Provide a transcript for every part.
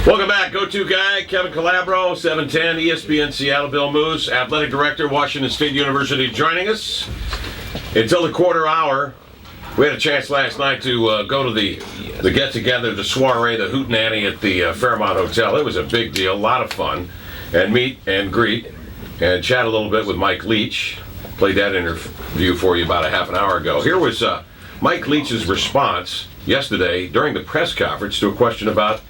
Welcome back. Go-to guy, Kevin Calabro, 710 ESPN Seattle. Bill Moos, athletic director, Washington State University, joining us until the quarter hour. We had a chance last night to go to the get-together, the soiree, the hootenanny at the Fairmont Hotel. It was a big deal, a lot of fun, and meet and greet and chat a little bit with Mike Leach. Played that interview for you about a half an hour ago. Here was Mike Leach's response yesterday during the press conference to a question about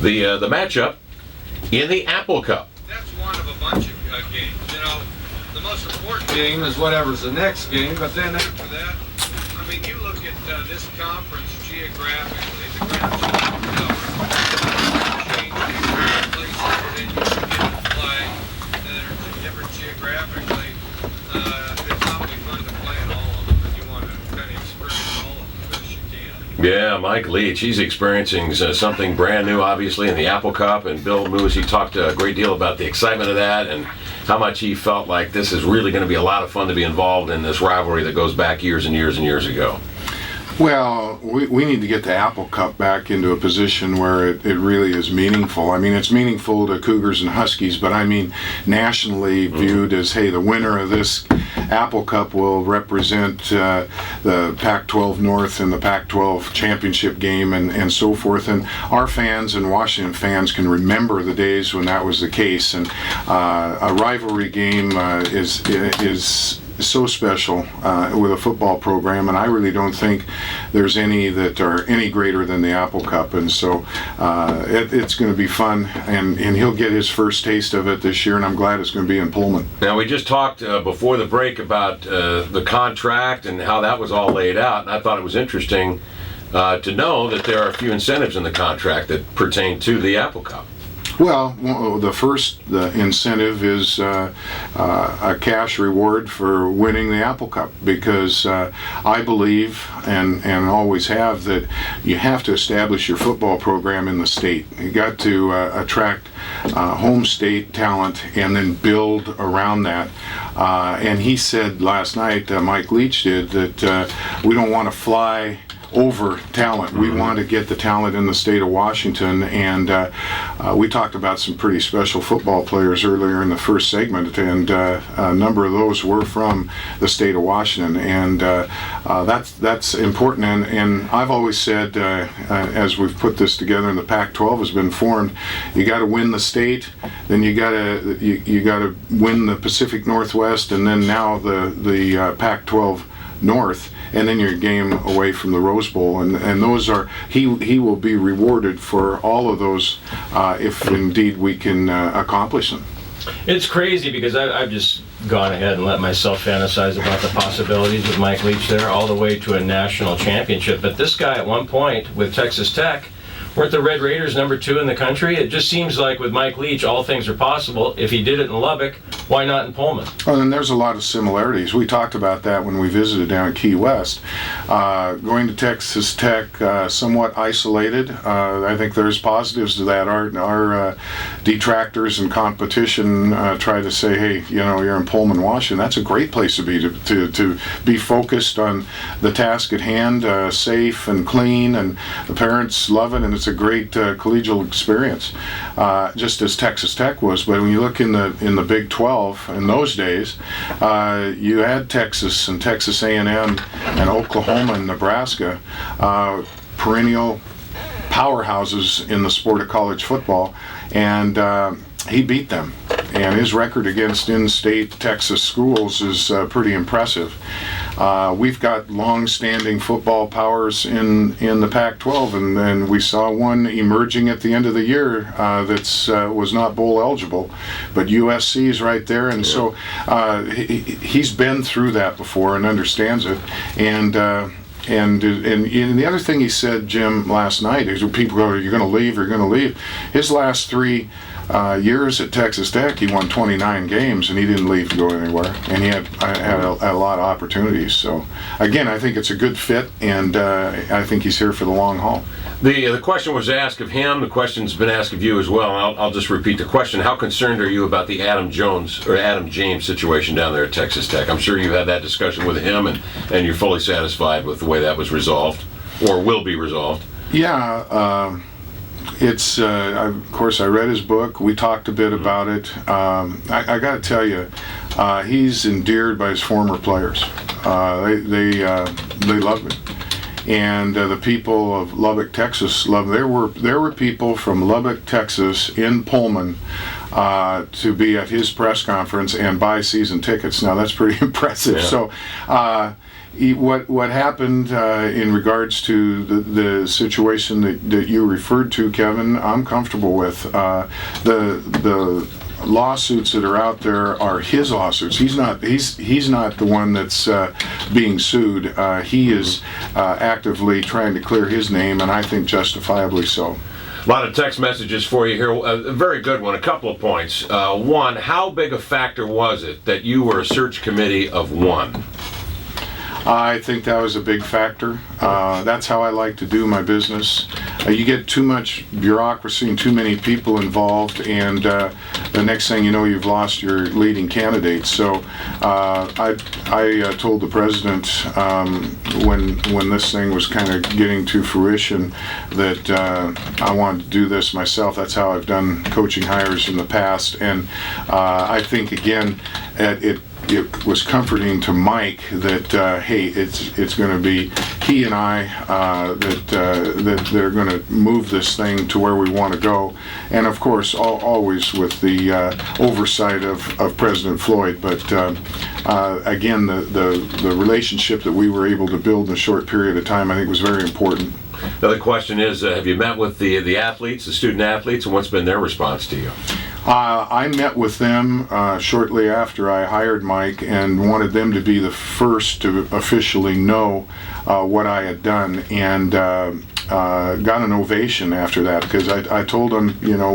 the matchup in the Apple Cup. That's one of a bunch of games. You know, the most important game is whatever's the next game, but then after that, I mean, you look at this conference geographically, the grounds change places that you get to play that are different geographically. It's probably fun to play in all of them, and you want to kind of experience all of them as best you can. Yeah, Mike Leach, he's experiencing something brand new, obviously, in the Apple Cup. And Bill Moos, he talked a great deal about the excitement of that and how much he felt like this is really going to be a lot of fun to be involved in this rivalry that goes back years and years and years ago. Well, we need to get the Apple Cup back into a position where it really is meaningful. I mean, it's meaningful to Cougars and Huskies, but I mean nationally viewed as, hey, the winner of this Apple Cup will represent the Pac-12 North and the Pac-12 championship game and so forth. And our fans and Washington fans can remember the days when that was the case. And a rivalry game is so special with a football program, and I really don't think there's any that are any greater than the Apple Cup, and so it's going to be fun, and he'll get his first taste of it this year, and I'm glad it's going to be in Pullman. Now, we just talked before the break about the contract and how that was all laid out, and I thought it was interesting to know that there are a few incentives in the contract that pertain to the Apple Cup. Well, the incentive is a cash reward for winning the Apple Cup, because I believe and always have that you have to establish your football program in the state. You got to attract home state talent and then build around that. And he said last night, Mike Leach did, that we don't want to fly over talent. We want to get the talent in the state of Washington, and we talked about some pretty special football players earlier in the first segment, and a number of those were from the state of Washington, and that's important. And I've always said, as we've put this together and the Pac-12 has been formed, you got to win the state, then you got to win the Pacific Northwest, and then now the Pac-12 North, and then your game away from the Rose Bowl, and those are he will be rewarded for all of those if indeed we can accomplish them. It's crazy because I've just gone ahead and let myself fantasize about the possibilities with Mike Leach there, all the way to a national championship. But this guy at one point with Texas Tech, weren't the Red Raiders #2 in the country? It just seems like with Mike Leach, all things are possible. If he did it in Lubbock, why not in Pullman? Well, and there's a lot of similarities. We talked about that when we visited down in Key West. Going to Texas Tech, somewhat isolated. I think there's positives to that. Our detractors and competition try to say, hey, you know, you're in Pullman, Washington. That's a great place to be, to be focused on the task at hand, safe and clean, and the parents love it, and it's a great collegial experience, just as Texas Tech was. But when you look in the Big 12 in those days, you had Texas and Texas A&M and Oklahoma and Nebraska, perennial powerhouses in the sport of college football, and he beat them. And his record against in-state Texas schools is pretty impressive. We've got long-standing football powers in the Pac-12, and we saw one emerging at the end of the year that was not bowl eligible, but USC is right there, and so he's been through that before and understands it. And the other thing he said, Jim, last night is when people go, "You're going to leave, you're going to leave." His last 3 years at Texas Tech, he won 29 games, and he didn't leave to go anywhere, and he had a lot of opportunities. So again, I think it's a good fit, and I think he's here for the long haul. The question was asked of him. The question's been asked of you as well. I'll just repeat the question. How concerned are you about the Adam James situation down there at Texas Tech? I'm sure you had that discussion with him, and you're fully satisfied with the way that was resolved, or will be resolved. Yeah. It's of course I read his book. We talked a bit about it. I got to tell you, he's endeared by his former players. They love him, and the people of Lubbock, Texas, love him. There were people from Lubbock, Texas, in Pullman to be at his press conference and buy season tickets. Now that's pretty impressive. Yeah. So. What happened in regards to the situation that you referred to, Kevin, I'm comfortable with. The lawsuits that are out there are his lawsuits. He's not the one that's being sued. He is actively trying to clear his name, and I think justifiably so. A lot of text messages for you here. A very good one. A couple of points. One, how big a factor was it that you were a search committee of one? I think that was a big factor. That's how I like to do my business. You get too much bureaucracy and too many people involved, and the next thing you know, you've lost your leading candidate. So I told the president when this thing was kind of getting to fruition that I wanted to do this myself. That's how I've done coaching hires in the past, and I think again it was comforting to Mike that hey, it's going to be he and I that are going to move this thing to where we want to go, and of course always with the oversight of President Floyd. But again, the relationship that we were able to build in a short period of time, I think, was very important. The other question is, have you met with the athletes, the student athletes, and what's been their response to you? I met with them shortly after I hired Mike and wanted them to be the first to officially know what I had done, and got an ovation after that, because I told them, you know,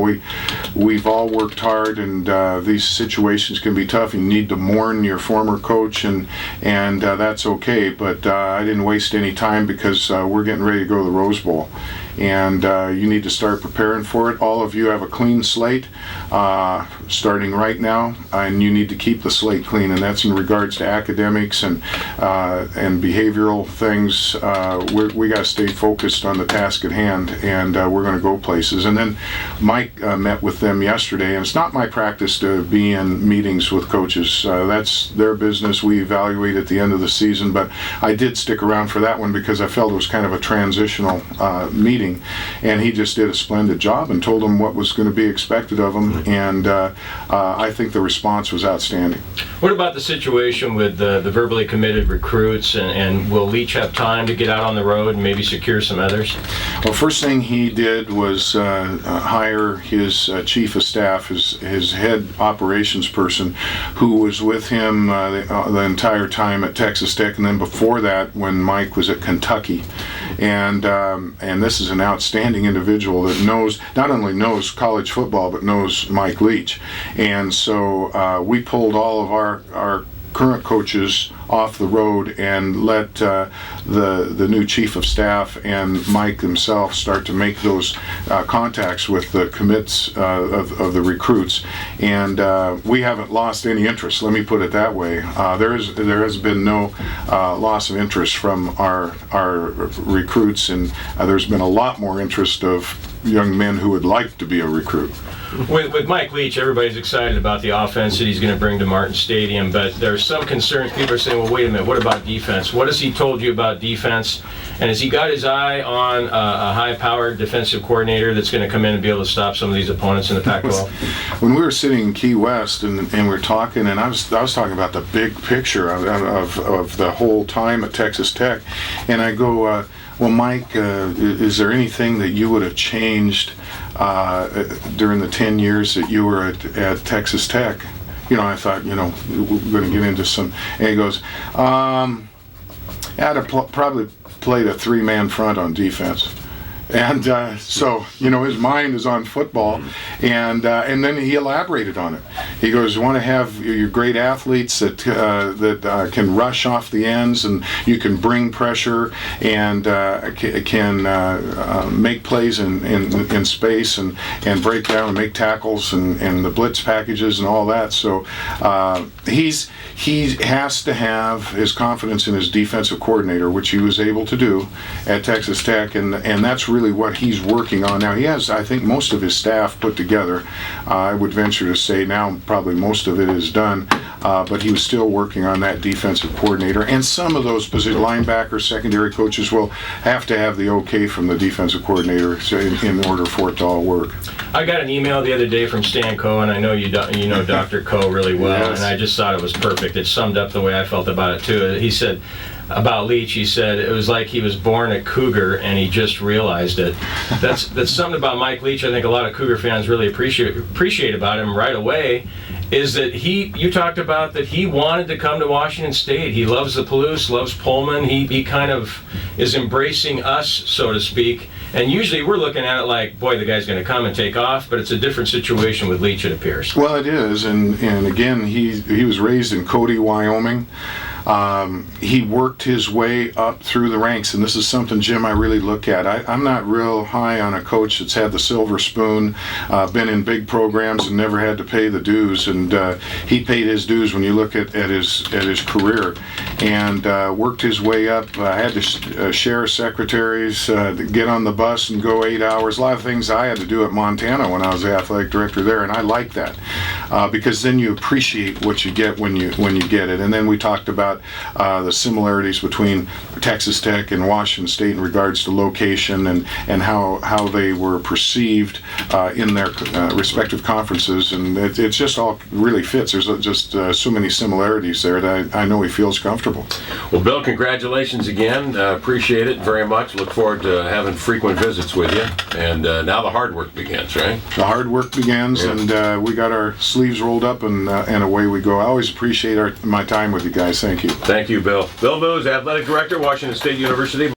we've all worked hard, and these situations can be tough. You need to mourn your former coach, and that's okay, but I didn't waste any time, because we're getting ready to go to the Rose Bowl, and you need to start preparing for it. All of you have a clean slate starting right now, and you need to keep the slate clean, and that's in regards to academics and behavioral things. We got to stay focused on the task at hand, and we're going to go places. And then Mike met with them yesterday, and it's not my practice to be in meetings with coaches. That's their business. We evaluate at the end of the season, but I did stick around for that one because I felt it was kind of a transitional meeting, and he just did a splendid job and told them what was going to be expected of him, and I think the response was outstanding. What about the situation with the verbally committed recruits, and will Leach have time to get out on the road and maybe secure some others? Well, first thing he did was hire his chief of staff, his head operations person, who was with him the entire time at Texas Tech, and then before that when Mike was at Kentucky. And this is an outstanding individual that not only knows college football, but knows Mike Leach. And so we pulled all of our current coaches off the road and let the new chief of staff and Mike himself start to make those contacts with the commits of the recruits, and we haven't lost any interest. Let me put it that way. There has been no loss of interest from our recruits, and there's been a lot more interest of young men who would like to be a recruit. With Mike Leach, everybody's excited about the offense that he's going to bring to Martin Stadium, but there's some concerns. People are saying, well, wait a minute, what about defense? What has he told you about defense? And has he got his eye on a high-powered defensive coordinator that's going to come in and be able to stop some of these opponents in the Pac-12? When we were sitting in Key West and we were talking, and I was talking about the big picture of the whole time at Texas Tech, and I go, well, Mike, is there anything that you would have changed during the 10 years that you were at Texas Tech? You know, I thought, you know, we're going to get into some, and he goes, I'd have probably played a three-man front on defense. And so, you know, his mind is on football, and then he elaborated on it. He goes, you want to have your great athletes that can rush off the ends, and you can bring pressure and can make plays in space and break down and make tackles and the blitz packages and all that. So he has to have his confidence in his defensive coordinator, which he was able to do at Texas Tech, and that's really what he's working on now. He has, I think, most of his staff put together. I would venture to say now probably most of it is done, but he was still working on that defensive coordinator. And some of those position linebackers, secondary coaches will have to have the okay from the defensive coordinator in order for it to all work. I got an email the other day from Stan Coe, and I know you know Dr. Coe really well, Yes. and I just thought it was perfect. It summed up the way I felt about it too. He said about Leach, he said it was like he was born a Cougar and he just realized it. That's something about Mike Leach I think a lot of Cougar fans really appreciate about him right away, is that you talked about that he wanted to come to Washington State. He loves the Palouse, loves Pullman. He kind of is embracing us, so to speak. And usually we're looking at it like, boy, the guy's going to come and take off, but it's a different situation with Leach, it appears. Well, it is, and again, he was raised in Cody, Wyoming. He worked his way up through the ranks, and this is something, Jim, I really look at. I'm not real high on a coach that's had the silver spoon, been in big programs and never had to pay the dues, and he paid his dues when you look at his career, and worked his way up. Had to share secretaries, get on the bus and go 8 hours. A lot of things I had to do at Montana when I was the athletic director there, and I like that because then you appreciate what you get when you get it. And then we talked about the similarities between Texas Tech and Washington State in regards to location and how they were perceived in their respective conferences, and it just all really fits. There's just so many similarities there that I know he feels comfortable. Well, Bill, congratulations again. Appreciate it very much. Look forward to having frequent visits with you. And now the hard work begins, right? The hard work begins, Yeah. and we got our sleeves rolled up, and away we go. I always appreciate my time with you guys. Thank you. Thank you, Bill. Bill Moos, Athletic Director, Washington State University.